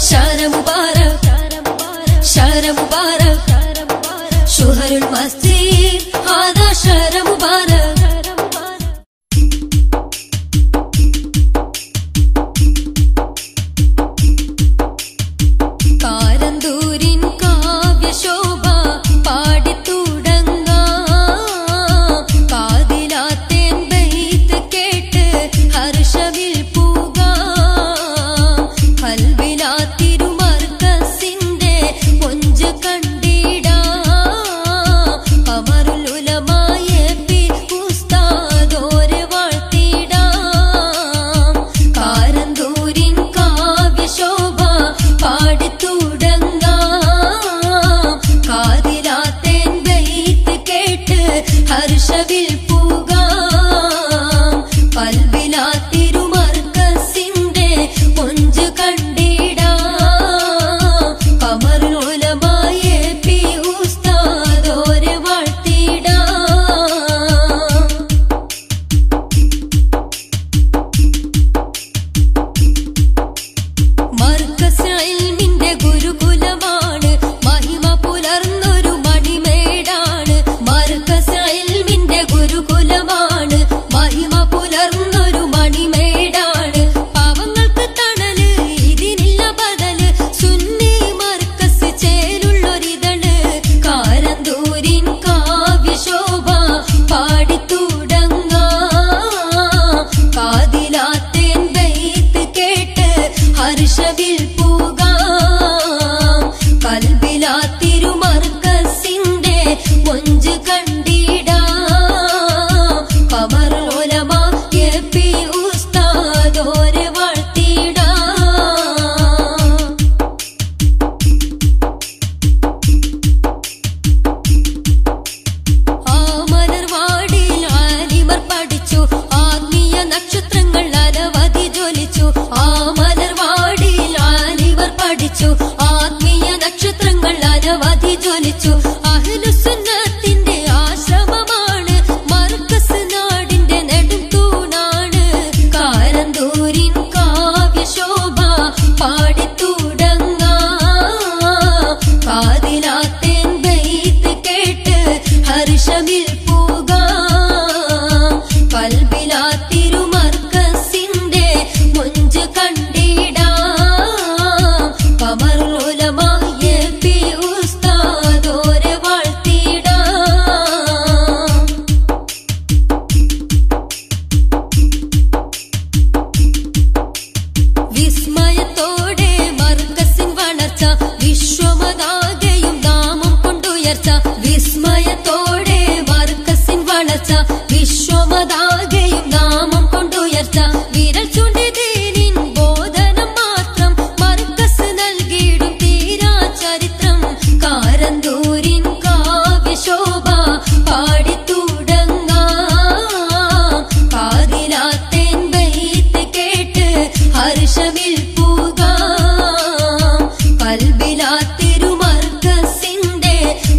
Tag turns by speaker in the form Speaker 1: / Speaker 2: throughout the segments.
Speaker 1: شهر مبارك شهر مبارك شهر المسجد هذا شهر مبارك കാരന്തൂരിൻ കാവ്യശോഭ പാടിത്തുടങ്ങാം കാതിലാത്തേൻ ബൈത്ത് കേട്ട് ഹർഷവിൽ പൂകാം കൽവിലാ തിരുമർക്കസിന്റെ മൊഞ്ച് കണ്ടിടാം അമറുൽ ഉലമായ പി ഉസ്താദോരെ വാഴ്ത്തിടാം കാരന്തൂരിൻ കാവ്യശോഭ പാടിത്തുടങ്ങാം കാതിലാത്തേൻ ബൈത്ത് കേട്ട് ഹർഷവിൽ പൂകാം കൽബിലാ തിരുമർക്കസിന്റെ മൊഞ്ച് കണ്ടിടാം ഖമറുൽ ഉലമായ പി ഉസ്താദോരെ വാഴ്ത്തിടാം മർക്കസ് ഇൽമിന്റെ ഗുരുകുലമാണ് മഹിമ പുലർന്നൊരു മണിമേടാണ് മർക്കസ് ഇൽമിന്റെ ഗുരുകുലമാണ് മഹിമ പുലർന്നൊരു മണിമേടാണ് പാവങ്ങൾക്ക് തണല് ഇതിനില്ല ബദല് സുന്നി മർക്കസ് ചേലുള്ളൊരിതള് കാരന്തൂരിൻ കാവ്യശോഭ പാടിത്തുടങ്ങാം കാതിലാത്തേൻ ബൈത്ത് കേട്ട് ഹർഷവിൽ പൂകാം കൽബിലാ തിരുമർക്കസിന്റെ മൊഞ്ച് കണ്ടിടാം ഖമറുൽ ഉലമായ പി ഉസ്താദോരെ വാഴ്ത്തിടാം ആ മലർവാടിയിൽ ആലിമർ പഠിച്ചു ആത്മീയ നക്ഷത്രങ്ങൾ അനവധി ജ്വലിച്ചു ആ മലർവാടിയിൽ ആലിമർ പഠിച്ചു ആത്മീയ നക്ഷത്രങ്ങൾ അനവധി ജ്വലിച്ചു അഹ്ലുസുന്നത്തിന്റെ ആശ്രമമാണ് മർക്കസ് നാടിന്റെ നെടും തൂണാണ് കാരന്തൂരിൻ കാവ്യശോഭ പാടിത്തുടങ്ങാം കാതിലാത്തേൻ ബൈത്ത് കേട്ട് ഹർഷവിൽ പൂകാം കൽബിലാ തിരുമർക്കസിന്റെ മൊഞ്ച് കണ്ടിടാം ഖമറുൽ ഉലമായ പി ഉസ്താദോരെ വാഴ്ത്തിടാം വിസ്മയത്തോടെ മർക്കസിൻ വളർച്ച വിശ്വമതാകെയും നാമം കൊണ്ടുയർച്ച വിസ്മയത്തോടെ മർക്കസിൻ വളർച്ച വിശ്വമതാകെയും നാമം കൊണ്ടുയർച്ച വിരൽ ചൂണ്ടി ദീനിൻ ബോധനം മാത്രം മർക്കസ് നൽകിയിടും തീരാ ചരിത്രം കാരന്തൂരിൻ കാവ്യശോഭ പാടിത്തുടങ്ങാം കാതിലാത്തേൻ ബൈത്ത് കേട്ട് ഹർഷവിൽ പൂകാം കൽബിലാ തിരുമർക്കസിന്റെ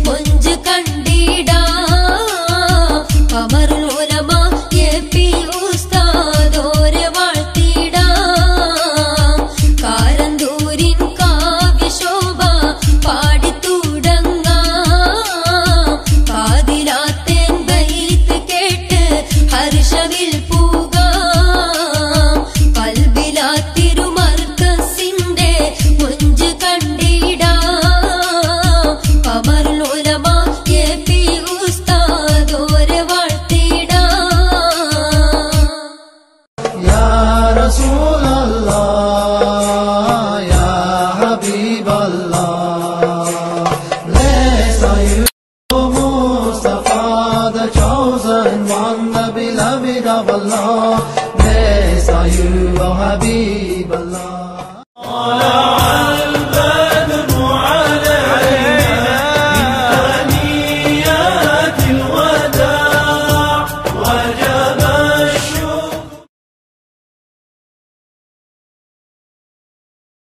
Speaker 1: മൊഞ്ച് കണ്ടിടാം ഖമറുൽ ഉലമായ പി ഉസ്താദോരെ വാഴ്ത്തിടാം കാരന്തൂരിൻ കാവ്യശോഭ പാടിത്തുടങ്ങാം കാതിലാത്തേൻ ബൈത്ത് കേട്ട് ഹർഷവിൽ പൂകാം കൽബിലാ തിരുമർക്കസിന്റെ മൊഞ്ച് കണ്ടിടാം ഖമറുൽ ഉലമായ പി ഉസ്താദോരെ വാഴ്ത്തിടാം
Speaker 2: Ya Rasulallah, Ya Habiballah, blessed are you, O Mustafa, the chosen one, the beloved of Allah. Blessed are you, O Habiballah.